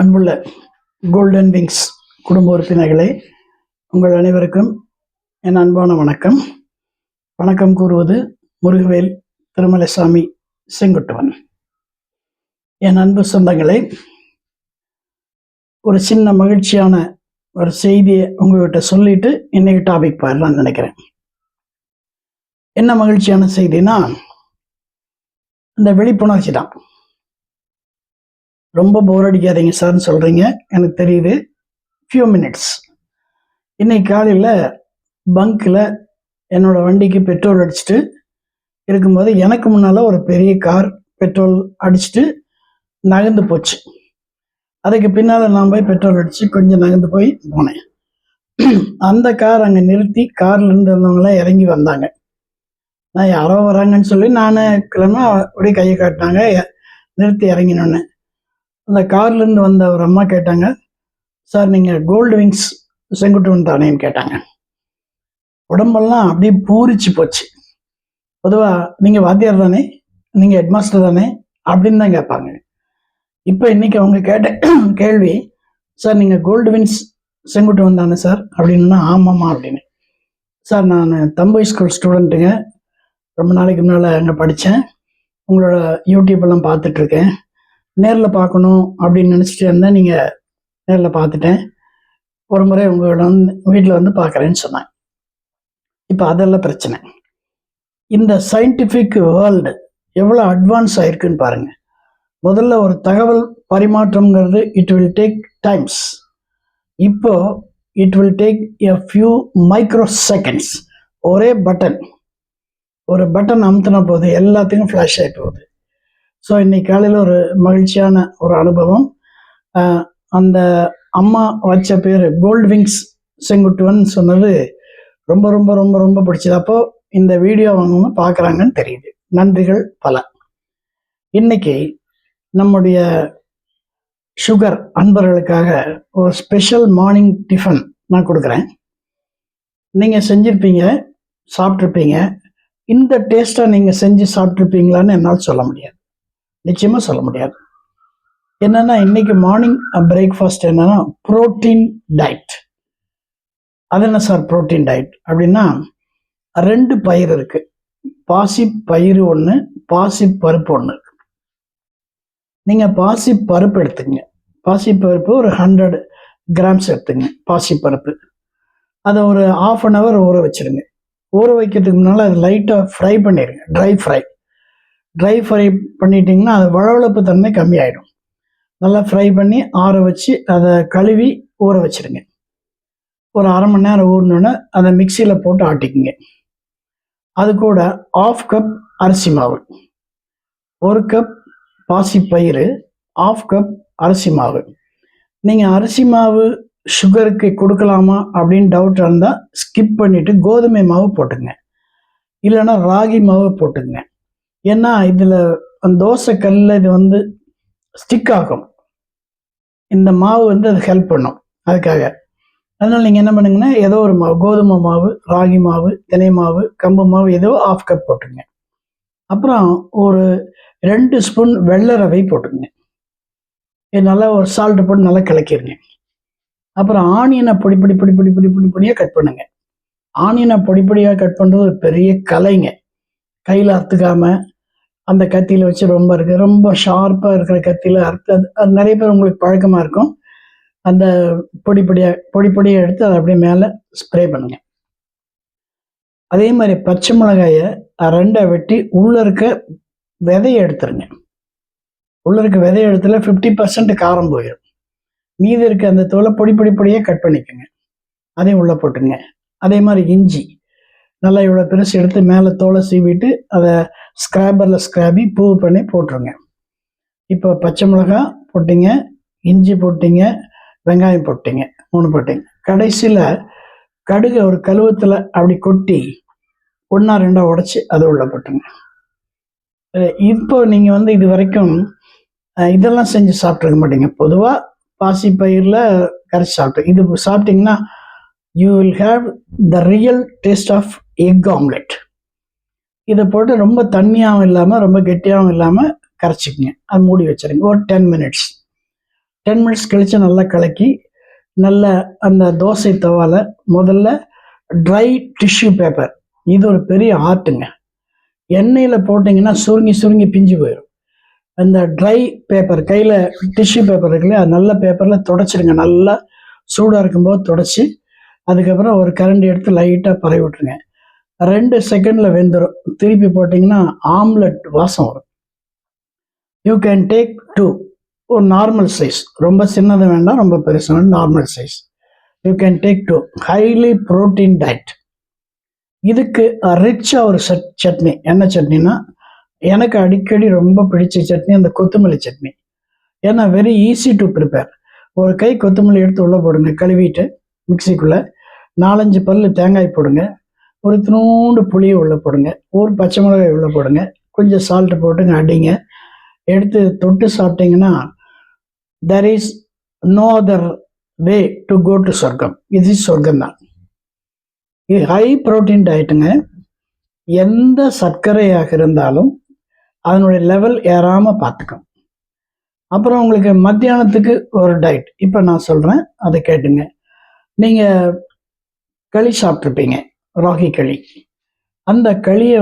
அன்புள்ள golden wings குடும்ப உறுப்பினர்களே, உங்கள் அனைவருக்கும் என் அன்பான வணக்கம். வணக்கம் கூறுவது முருகவேல் திருமலைசாமி செங்குட்டுவன். என் அன்பு சொந்தங்களே, ஒரு சின்ன மகிழ்ச்சியான ஒரு செய்தியை உங்ககிட்ட சொல்லிட்டு இன்னைக்கு டாபிக் போயிடலாம்னு நினைக்கிறேன். என்ன மகிழ்ச்சியான செய்தினா, இந்த விழிப்புணர்ச்சி தான். ரொம்ப போர் அடிக்காதீங்க சார்னு சொல்கிறீங்க, எனக்கு தெரியுது. Few minutes. இன்னைக்கு காலையில் பங்க்கில் என்னோடய வண்டிக்கு பெட்ரோல் அடிச்சுட்டு இருக்கும்போது எனக்கு முன்னால் ஒரு பெரிய கார் பெட்ரோல் அடிச்சுட்டு நகர்ந்து போச்சு. அதுக்கு பின்னால் நான் போய் பெட்ரோல் அடித்து கொஞ்சம் நகர்ந்து போய் போனேன். அந்த கார் அங்கே நிறுத்தி கார்லேருந்து இருந்தவங்களாம் இறங்கி வந்தாங்க. நான் யாரோ வராங்கன்னு சொல்லி நான் கிளம்ப அப்படியே கையை காட்டினாங்க. நிறுத்தி இறங்கினோன்னு அந்த கார்லேருந்து வந்த ஒரு அம்மா கேட்டாங்க, சார் நீங்கள் கோல்டு விங்ஸ் செங்குட்டுவன் தானேன்னு கேட்டாங்க. உடம்பெல்லாம் அப்படியே பூரிச்சு போச்சு. பொதுவாக நீங்கள் வாத்தியார் தானே, நீங்கள் ஹெட்மாஸ்டர் தானே அப்படின்னு தான் கேட்பாங்க. இப்போ இன்னைக்கு அவங்க கேட்ட கேள்வி, சார் நீங்கள் கோல்டு விங்ஸ் செங்குட்டுவன் தானே சார் அப்படின்னா, ஆமாம்மா அப்படின்னு. சார் நான் தம்பை ஸ்கூல் ஸ்டூடெண்ட்டுங்க, ரொம்ப நாளைக்கு முன்னால் அங்கே படித்தேன், உங்களோட யூடியூப்பெல்லாம் பார்த்துட்ருக்கேன், நேரில் பார்க்கணும் அப்படின்னு நினச்சிட்டு இருந்தேன், நீங்கள் நேரில் பார்த்துட்டேன், ஒரு முறை உங்களோட வீட்டில் வந்து பார்க்குறேன்னு சொன்னாங்க. இப்போ அதெல்லாம் பிரச்சனை. இந்த சயின்டிஃபிக் வேர்ல்டு எவ்வளோ அட்வான்ஸ் ஆயிருக்குன்னு பாருங்கள். முதல்ல ஒரு தகவல் பரிமாற்றம்ங்கிறது இட் வில் டேக் டைம்ஸ். இப்போ it will take a few micro seconds. ஒரு பட்டன் அமுத்தின போது எல்லாத்துக்கும் ஃப்ளாஷ் ஆகி போகுது. ஸோ இன்னைக்கு காலையில் ஒரு மகிழ்ச்சியான ஒரு அனுபவம். அந்த அம்மா வச்ச பேர் கோல்டு விங்ஸ் செங்குட்டுவன் சொன்னது ரொம்ப ரொம்ப ரொம்ப ரொம்ப பிடிச்சது. அப்போது இந்த வீடியோ அவங்க பார்க்குறாங்கன்னு தெரியுது. நன்றிகள் பல. இன்னைக்கு நம்முடைய சுகர் அன்பர்களுக்காக ஒரு ஸ்பெஷல் மார்னிங் டிஃபன் நான் கொடுக்குறேன். நீங்கள் செஞ்சுருப்பீங்க, சாப்பிட்ருப்பீங்க. இந்த டேஸ்ட்டாக நீங்கள் செஞ்சு சாப்பிட்ருப்பீங்களான்னு என்னால் சொல்ல முடியாது, நிச்சயமாக சொல்ல முடியாது. என்னென்னா, இன்னைக்கு மார்னிங் பிரேக்ஃபாஸ்ட் என்னென்னா ப்ரோட்டீன் டயட். அது என்ன சார் ப்ரோட்டீன் டயட் அப்படின்னா, 2 பயிர் இருக்குது. பாசி பயிறு ஒன்று, பாசி பருப்பு ஒன்று. நீங்கள் பாசி பருப்பு எடுத்துங்க. பாசி பருப்பு ஒரு 100 கிராம்ஸ் எடுத்துங்க. பாசி பருப்பு அதை ஒரு 1/2 hour ஊற வச்சுருங்க. ஊற வைக்கிறதுக்கு முன்னால் அதை லைட்டாக ஃப்ரை பண்ணிடுங்க. ட்ரை ஃப்ரை பண்ணிட்டீங்கன்னா அது வளவளப்பு தன்மை கம்மியாயிடும். நல்லா ஃப்ரை பண்ணி ஆற வச்சு அதை கழுவி ஊற வச்சுருங்க. ஒரு 1/2 மணி நேரம் ஊறினோன்னே அதை மிக்சியில் போட்டு ஆட்டிக்குங்க. அது கூட 1/2 கப் அரிசி மாவு, 1 கப் பாசி பயிறு, 1/2 கப் அரிசி மாவு. நீங்கள் அரிசி மாவு சுகருக்கு கொடுக்கலாமா அப்படின்னு டவுட் இருந்தால் ஸ்கிப் பண்ணிவிட்டு கோதுமை மாவு போட்டுங்க, இல்லைன்னா ராகி மாவு போட்டுங்க. ஏன்னா இதில் தோசை கல்லில் இது வந்து ஸ்டிக் ஆகும். இந்த மாவு வந்து அது ஹெல்ப் பண்ணும் அதுக்காக. அதனால் நீங்கள் என்ன பண்ணுங்கன்னா, ஏதோ ஒரு மாவு, கோதுமை மாவு, ராகி மாவு, தினை மாவு, கம்பு மாவு, ஏதோ 1/2 கப் போட்டுங்க. அப்புறம் ஒரு 2 ஸ்பூன் வெள்ளை ரவை போட்டுங்க. இது நல்லா ஒரு சால்ட்டு போட்டு நல்லா கிளக்கிடுங்க. அப்புறம் ஆனியனை பொடியாக கட் பண்ணுங்க. ஆனியனை பொடியாக கட் பண்ணுறது ஒரு பெரிய கலைங்க. கையில் அறுத்துக்காமல் அந்த கத்தியில் வச்சு ரொம்ப ஷார்ப்பாக இருக்கிற கத்தியில் அறுத்து, அது நிறைய பேர் உங்களுக்கு பழக்கமாக இருக்கும். அந்த பொடியாக எடுத்து அதை அப்படியே மேலே ஸ்ப்ரே பண்ணுங்க. அதே மாதிரி பச்சை மிளகாயை 2 வெட்டி உள்ளே இருக்க விதையை எடுத்துருங்க. உள்ளே இருக்க விதையை எடுத்துல 50% காரம் போயிடும். மீதி இருக்க அந்த தோலை பொடியாக கட் பண்ணிக்கோங்க, அதையும் உள்ளே போட்டுங்க. அதே மாதிரி இஞ்சி நல்லா இவ்வளோ பெருசு எடுத்து மேலே தோலை சீவிட்டு அதை ஸ்க்ராப்பரில் ஸ்க்ராபி பூ பண்ணி போட்டுருங்க. இப்போ பச்சை மிளகா போட்டிங்க, இஞ்சி போட்டிங்க, வெங்காயம் போட்டிங்க, 3 போட்டிங்க. கடைசியில் கடுகு ஒரு கழுவத்தில் அப்படி கொட்டி 1-2 உடைச்சி அதை உள்ளே போட்டுங்க. இப்போ நீங்கள் வந்து இது வரைக்கும் இதெல்லாம் செஞ்சு சாப்பிட்ருக்க மாட்டீங்க. பொதுவாக பாசி பயிரில் கரைச்சி சாப்பிட்டு இது சாப்பிட்டிங்கன்னா you will have the real taste of egg omelette. இதை போட்டு ரொம்ப தண்ணியாகவும் இல்லாமல் ரொம்ப கெட்டியாகவும் இல்லாமல் கரைச்சிக்கங்க. அது மூடி வச்சுருங்க ஒரு 10 minutes. 10 மினிட்ஸ் கழித்து நல்லா கலக்கி நல்ல அந்த தோசை தவால முதல்ல ட்ரை டிஷ்யூ பேப்பர், இது ஒரு பெரிய ஆர்ட்டுங்க. எண்ணெயில் போட்டிங்கன்னா சுருங்கி சுருங்கி பிஞ்சு போயிடும். அந்த ட்ரை பேப்பர் கையில் டிஷ்யூ பேப்பர் இருக்குல்லையா, அது நல்ல பேப்பரில் துடைச்சிடுங்க. நல்லா சூடாக இருக்கும்போது துடைச்சி அதுக்கப்புறம் ஒரு கரண்டி எடுத்து லைட்டாக பரவி விட்டுருங்க. 2 செகண்டில் வெந்துடும். திருப்பி போட்டிங்கன்னா ஆம்லெட் வாசம் வரும். யூ கேன் டேக் 2, ஒரு நார்மல் சைஸ், ரொம்ப சின்னது வேண்டாம், ரொம்ப பெருசு வேண்டாம், normal size. You can take 2. Highly protein diet. இதுக்கு ரிச்சாக ஒரு சட்னி. என்ன சட்னினா, எனக்கு அடிக்கடி ரொம்ப பிடிச்ச சட்னி அந்த கொத்தமல்லி சட்னி. ஏன்னா வெரி ஈஸி டு ப்ரிப்பேர். ஒரு கை கொத்தமல்லி எடுத்து உள்ளே போடுங்க, கழுவிட்டு மிக்சிக்குள்ளே 4-5 பல் தேங்காய் போடுங்க, ஒரு இத்தினூண்டு புளியை உள்ளே போடுங்க, ஒரு பச்சை மிளகாய் உள்ளே போடுங்க, கொஞ்சம் சால்ட்டு போட்டுங்க, அடிங்க. எடுத்து தொட்டு சாப்பிட்டீங்கன்னா there is no other way to go to சொர்க்கம். இது சொர்க்கம் தான். இது ஹை ப்ரோட்டீன் டயட்டுங்க. எந்த சர்க்கரையாக இருந்தாலும் அதனுடைய லெவல் ஏறாமல் பார்த்துக்கும். அப்புறம் உங்களுக்கு மத்தியானத்துக்கு ஒரு டயட் இப்போ நான் சொல்கிறேன், அதை கேட்டுங்க. நீங்கள் களி சாப்பிட்ருப்பீங்க, ராகி களி. அந்த களியை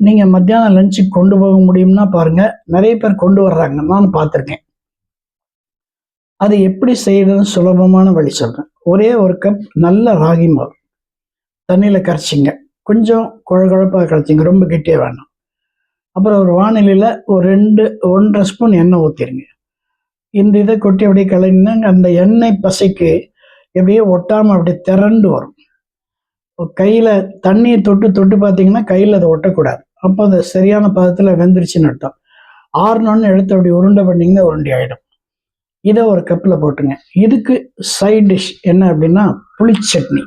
நீங்கள் மத்தியானம் லஞ்சுக்கு கொண்டு போக முடியும்னா பாருங்கள், நிறைய பேர் கொண்டு வர்றாங்க, நான் பார்த்துருக்கேன். அது எப்படி செய்யறதுன்னு சுலபமான வழி சொல்கிறேன். ஒரே ஒரு கப் நல்ல ராகி மாவு தண்ணியில் கரைச்சிங்க, கொஞ்சம் குழகுழப்பாக கரைச்சிங்க, ரொம்ப கெட்டியாக வேண்டாம். அப்புறம் ஒரு வானிலையில் ஒரு 1.5 ஸ்பூன் எண்ணெய் ஊற்றிடுங்க. இந்த இதை கொட்டி அப்படியே கலங்கினா அந்த எண்ணெய் பசைக்கு எப்படியே ஒட்டாமல் அப்படியே திரண்டு வரும். கையில் தண்ணியை தொட்டு தொட்டு பார்த்தீங்கன்னா கையில் அதை ஒட்டக்கூடாது. அப்போ அது சரியான பதத்தில் வெந்துருச்சுன்னு அர்த்தம். ஆறுனோன்னு எடுத்து அப்படி உருண்டை பண்ணிங்கன்னா உருண்டை ஆகிடும். இதை ஒரு கப்பில் போட்டுங்க. இதுக்கு சைட் டிஷ் என்ன அப்படின்னா புளிச்சட்னி.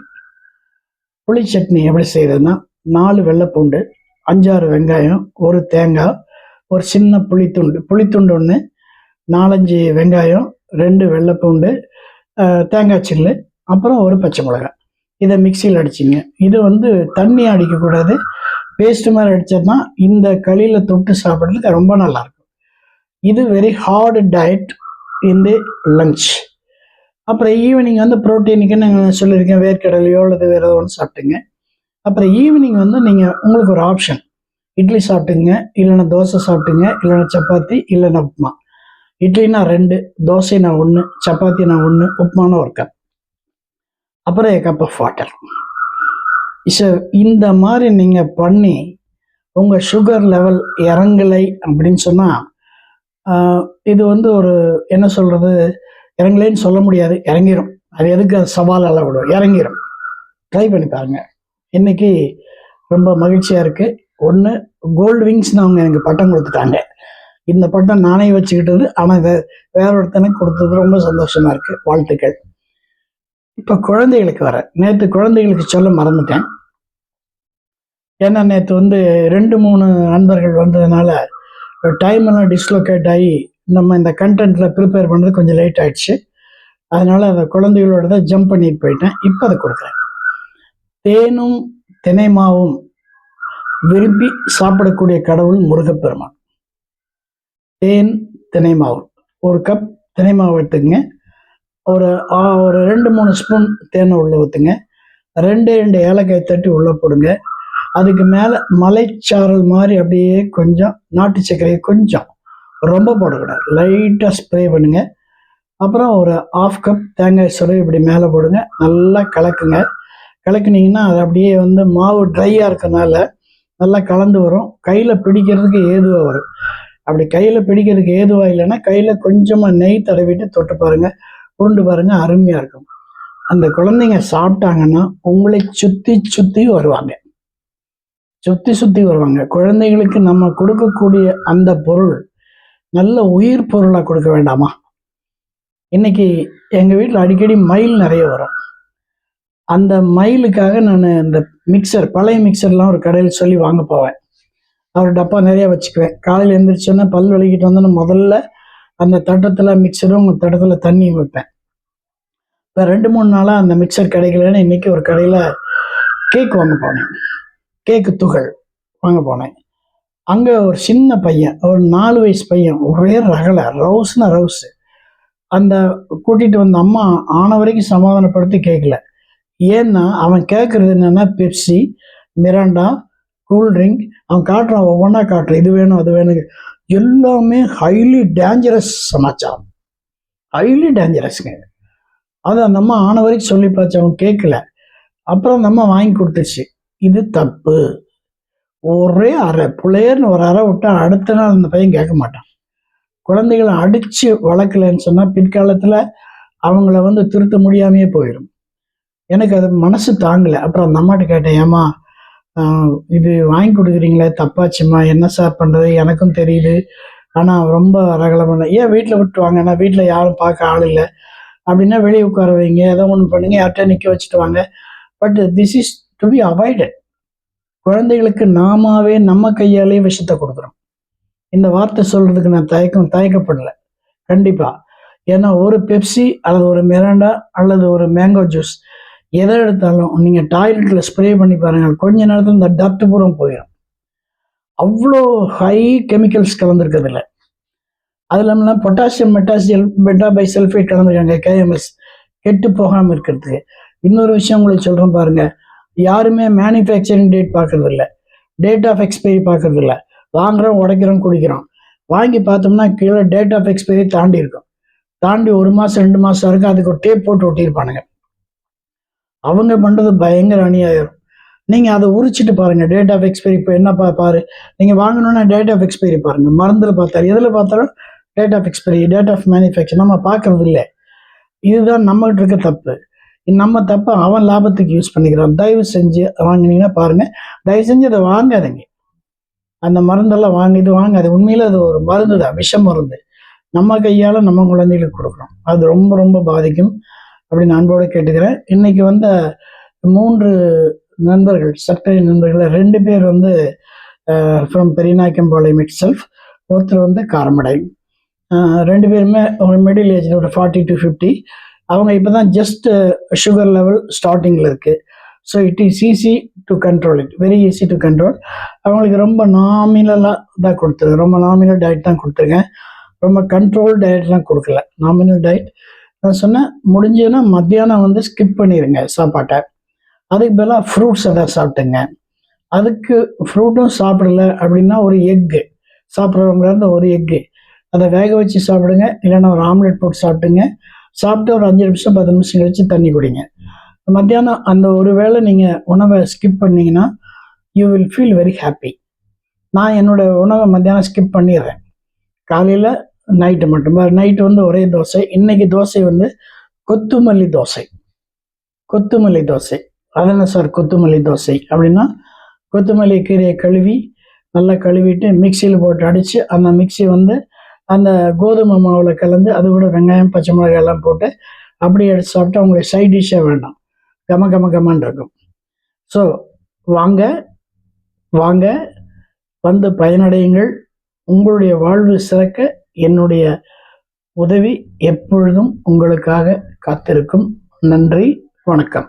புளிச்சட்னி எப்படி செய்கிறதுனா, 4 வெள்ளைப்பூண்டு, 5-6 வெங்காயம், ஒரு தேங்காய், ஒரு சின்ன புளித்துண்டு ஒன்று, 4-5 வெங்காயம், 2 வெள்ளைப்பூண்டு, தேங்காய் சில்லு, அப்புறம் ஒரு பச்சை மிளகாய். இதை மிக்சியில் அடிச்சிங்க. இது தண்ணி அடிக்கக்கூடாது, பேஸ்ட் மாதிரி அடித்தா இந்த களியில் தொட்டு சாப்பிட்றதுக்கு ரொம்ப நல்லாயிருக்கும். இது வெரி ஹார்டு டயட் இந்த லஞ்ச். அப்புறம் ஈவினிங் ப்ரோட்டீனுக்கு நான் சொல்லியிருக்கேன், வேர்க்கடலையோ அல்லது வேறு ஏதோ ஒன்று சாப்பிட்டுங்க. அப்புறம் ஈவினிங் நீங்கள் உங்களுக்கு ஒரு ஆப்ஷன், இட்லி சாப்பிட்டுங்க, இல்லைன்னா தோசை சாப்பிட்டுங்க, இல்லைன்னா சப்பாத்தி, இல்லைன்னா உப்புமா. இட்லினா 2, தோசைனா 1, சப்பாத்தினா 1, உப்புமானா 1 கப், அப்புறம் a cup of water. இந்த மாதிரி நீங்கள் பண்ணி உங்கள் சுகர் லெவல் இறங்கலை அப்படின்னு சொன்னால், இது ஒரு என்ன சொல்கிறது, இறங்கலைன்னு சொல்ல முடியாது, இறங்கிடும். அது எதுக்கு அது சவால் அளவிடும், இறங்கிடும். ட்ரை பண்ணி பாருங்க. இன்னைக்கு ரொம்ப மகிழ்ச்சியாக இருக்குது. ஒன்று, கோல்டு விங்ஸ்னு அவங்க எனக்கு பட்டம் கொடுத்துட்டாங்க. இந்த பட்டம் நானே வச்சுக்கிட்டது, ஆனால் வேற ஒருத்தனுக்கு கொடுத்தது ரொம்ப சந்தோஷமாக இருக்குது. வாழ்த்துக்கள். இப்போ குழந்தைகளுக்கு வர, நேற்று குழந்தைகளுக்கு சொல்ல மறந்துட்டேன். ஏன்னா நேற்று 2-3 நண்பர்கள் வந்ததுனால டைம் எல்லாம் டிஸ்லோகேட் ஆகி நம்ம இந்த கண்டென்ட்ல ப்ரிப்பேர் பண்ணுறது கொஞ்சம் லேட் ஆயிடுச்சு. அதனால அந்த குழந்தைகளோட தான் ஜம்ப் பண்ணிட்டு போயிட்டேன். இப்போ அதை கொடுக்குறேன். தேனும் தினைமாவும் விரும்பி சாப்பிடக்கூடிய கடவுள் முருகப்பெருமான். தேன் தினைமாவு, ஒரு கப் தினைமாவு எடுத்துக்கங்க. ஒரு 2-3 ஸ்பூன் தேனை உள்ள ஊற்றுங்க. 2 ஏலக்காய் தட்டி உள்ளே போடுங்க. அதுக்கு மேலே மலைச்சாரல் மாதிரி அப்படியே கொஞ்சம் நாட்டு சர்க்கரையை கொஞ்சம், ரொம்ப போடக்கூடாது, லைட்டாக ஸ்ப்ரே பண்ணுங்க. அப்புறம் ஒரு 1/2 கப் தேங்காய் சுரை இப்படி மேலே போடுங்க. நல்லா கலக்குங்க. கலக்குனீங்கன்னா அது அப்படியே மாவு ட்ரையாக இருக்கனால நல்லா கலந்து வரும். கையில் பிடிக்கிறதுக்கு ஏதுவாக வரும். அப்படி கையில் பிடிக்கிறதுக்கு ஏதுவாக இல்லைன்னா கையில் கொஞ்சமாக நெய் தடவிட்டு தொட்டு பாருங்கள், உருண்டு பாருங்கள், அருமையாக இருக்கும். அந்த குழந்தைங்க சாப்பிட்டாங்கன்னா உங்களை சுற்றி வருவாங்க, சுற்றி வருவாங்க. குழந்தைகளுக்கு நம்ம கொடுக்கக்கூடிய அந்த பொருள் நல்ல உயிர் பொருளாக கொடுக்க வேண்டாமா? இன்னைக்கு எங்கள் வீட்டில் அடிக்கடி மயில் நிறைய வரும். அந்த மயிலுக்காக நான் இந்த மிக்சர், பழைய மிக்சர்லாம் ஒரு கடையில் சொல்லி வாங்க போவேன். அவர் டப்பா நிறைய வச்சுக்குவேன். காலையில் எழுந்திரிச்சோன்னா பல் விளக்கிட்டு வந்தோன்னா முதல்ல அந்த தட்டத்தில் மிக்சரும் தட்டத்தில் தண்ணியும் வைப்பேன். இப்போ 2-3 நாளாக அந்த மிக்சர் கிடைக்கலன்னு இன்னைக்கு ஒரு கடையில் கேக் வாங்க போனேன். கேக்கு துகள் வாங்க போனேன். அங்கே ஒரு சின்ன பையன், ஒரு 4 வயசு பையன், ஒரே ரகலை, ரவுஸ்னா ரவுஸு. அந்த கூட்டிகிட்டு வந்த அம்மா ஆன வரைக்கும் சமாதானப்படுத்தி கேட்கல. ஏன்னா அவன் கேட்குறது என்னென்னா பெப்சி, மிராண்டா, கூல்ட்ரிங்க். அவன் காட்டுறான், ஒவ்வொன்றா காட்டுறான், இது வேணும் அது வேணும். எல்லாமே ஹைலி டேஞ்சரஸ் சமாச்சாரம், ஹைலி டேஞ்சரஸ்ங்க. அது அந்த அம்மா ஆன வரைக்கும் சொல்லி பார்த்து அவன் கேட்கல. அப்புறம் அந்த அம்மா வாங்கி கொடுத்துச்சு. இது தப்பு. ஒரே அறை பிள்ளையர்னு ஒரு அறை விட்டா அடுத்த நாள் அந்த பையன் கேட்க மாட்டான். குழந்தைகளை அடித்து வளர்க்கலன்னு சொன்னால் பிற்காலத்தில் அவங்கள வந்து திருத்த முடியாமையே போயிடும். எனக்கு அது மனசு தாங்கலை. அப்புறம் அந்த அம்மாட்ட கேட்டேன், ஏம்மா இது வாங்கி கொடுக்குறீங்களே தப்பாச்சும்மா, என்ன சார் பண்ணுறது, எனக்கும் தெரியுது, ஆனால் ரொம்ப ரகலை பண்ண, ஏன் வீட்டில் விட்டு வாங்க, ஏன்னா வீட்டில் யாரும் பார்க்க ஆள் இல்லை அப்படின்னா வெளியே உட்கார வைங்க, ஏதோ ஒன்று பண்ணுங்க, யார்கிட்ட நிற்க வச்சுட்டு வாங்க. But this is to be avoided. குழந்தைகளுக்கு நாமாவே நம்ம கையாலே விஷத்தை கொடுக்குறோம். இந்த வார்த்தை சொல்கிறதுக்கு நான் தயக்கப்படலை கண்டிப்பாக. ஏன்னா ஒரு பெப்சி அல்லது ஒரு மிராண்டா அல்லது ஒரு மேங்கோ ஜூஸ் எதை எடுத்தாலும் நீங்கள் டாய்லெட்டில் ஸ்ப்ரே பண்ணி பாருங்கள், கொஞ்ச நேரத்தில் இந்த டர்ட்டு பூரம் போயிடும். அவ்வளோ ஹை கெமிக்கல்ஸ் கலந்துருக்கிறதுல. அது இல்லாமல் பொட்டாசியம் மெட்டாபைசல்ஃபேட் கலந்துருக்காங்க, KMS, கெட்டு போகாமல் இருக்கிறதுக்கு. இன்னொரு விஷயம் உங்களுக்கு சொல்கிறேன் பாருங்கள், யாருமே மேனுஃபேக்சரிங் டேட் பார்க்கறது இல்லை, டேட் ஆஃப் எக்ஸ்பைரி பார்க்கறது இல்லை. வாங்குகிறோம், உடைக்கிறோம், குடிக்கிறோம். வாங்கி பார்த்தோம்னா கீழே டேட் ஆஃப் எக்ஸ்பைரி தாண்டி இருக்கும். தாண்டி 1 மாதம் 2 மாதம் இருக்கும். அதுக்கு ஒரு டேப் போட்டு ஒட்டியிருப்பானுங்க. அவங்க பண்ணுறது பயங்கர அநியாயம். நீங்கள் அதை உரிச்சிட்டு பாருங்கள், டேட் ஆஃப் எக்ஸ்பைரி இப்போ என்னப்பா பாரு. நீங்கள் வாங்கணுன்னா டேட் ஆஃப் எக்ஸ்பைரி பாருங்கள். மருந்தில் பார்த்தாலும் எதில் பார்த்தாலும் date of expiry, date of manufacture நம்ம பார்க்கறது இல்லை. இதுதான் நம்மகிட்ட இருக்க தப்பு. நம்ம தப்பை அவன் லாபத்துக்கு யூஸ் பண்ணிக்கிறான். தயவு செஞ்சு வாங்கினீங்கன்னா பாருங்கள், தயவு செஞ்சு அதை வாங்காதீங்க. அந்த மருந்தெல்லாம் வாங்கிட்டு வாங்காது. உண்மையில் அது ஒரு மருந்து தான், விஷ மருந்து. நம்ம கையால் நம்ம குழந்தைகளுக்கு கொடுக்குறோம். அது ரொம்ப ரொம்ப பாதிக்கும் அப்படின்னு அன்போடு கேட்டுக்கிறேன். இன்னைக்கு வந்த 3 நண்பர்கள், சர்க்கரை நண்பர்கள், 2 பேர் வந்து ஃப்ரம் பெரியநாயக்கம்பாளையம் இட் செல்ஃப், ஒருத்தர் வந்து காரமடை. 2 பேருமே ஒரு மிடில் ஏஜில், ஒரு 40 to 50. அவங்க இப்போ தான் ஜஸ்ட் சுகர் லெவல் ஸ்டார்டிங்கில் இருக்குது. So it is easy to control, it very easy to control. அவங்களுக்கு ரொம்ப நாமினலாக தான் கொடுத்துருக்கேன், ரொம்ப நாமினல் டயட் தான் கொடுத்துருக்கேன், ரொம்ப கண்ட்ரோல் டயட்லாம் கொடுக்கல. நாமினல் டயட் நான் சொன்னேன். முடிஞ்சதுன்னா மத்தியானம் வந்து ஸ்கிப் பண்ணிடுங்க சாப்பாட்டை, அதுக்கு பதிலாக ஃப்ரூட்ஸ் எதாவது சாப்பிட்டுங்க. அதுக்கு ஃப்ரூட்டும் சாப்பிடல அப்படின்னா ஒரு எக்கு சாப்பிட்றவங்களா இருந்தால் ஒரு எக்கு அதை வேக வச்சு சாப்பிடுங்க, இல்லைன்னா ஒரு ஆம்லெட் போட்டு சாப்பிட்டுங்க. சாப்பிட்டு ஒரு 5 நிமிஷம் 10 நிமிஷம் கழிச்சு தண்ணி குடிங்க. மத்தியானம் அந்த ஒரு வேளை நீங்கள் உணவை ஸ்கிப் பண்ணிங்கன்னா you will feel very happy. நான் என்னோடய உணவை மத்தியானம் ஸ்கிப் பண்ணிடுறேன். காலையில் நைட்டு மட்டும். நைட்டு வந்து ஒரே தோசை. இன்றைக்கி தோசை வந்து கொத்துமல்லி தோசை. கொத்துமல்லி தோசை அது என்ன சார் கொத்துமல்லி தோசை அப்படின்னா, கொத்தமல்லி கீரையை கழுவி நல்லா கழுவிட்டு மிக்சியில் போட்டு அடித்து, அந்த மிக்சி வந்து அந்த கோதுமை மாவில் கலந்து அது கூட வெங்காயம் பச்சை மிளகாய் எல்லாம் போட்டு அப்படியே எடுத்து சாப்பிட்டா உங்களுக்கு சைட் டிஷ்ஷே வேண்டாம், கமன்னு இருக்கும். ஸோ வாங்க வாங்க வந்து பயனடையுங்கள். உங்களுடைய வாழ்வு சிறக்க என்னுடைய உதவி எப்பொழுதும் உங்களுக்காக காத்திருக்கும். நன்றி, வணக்கம்.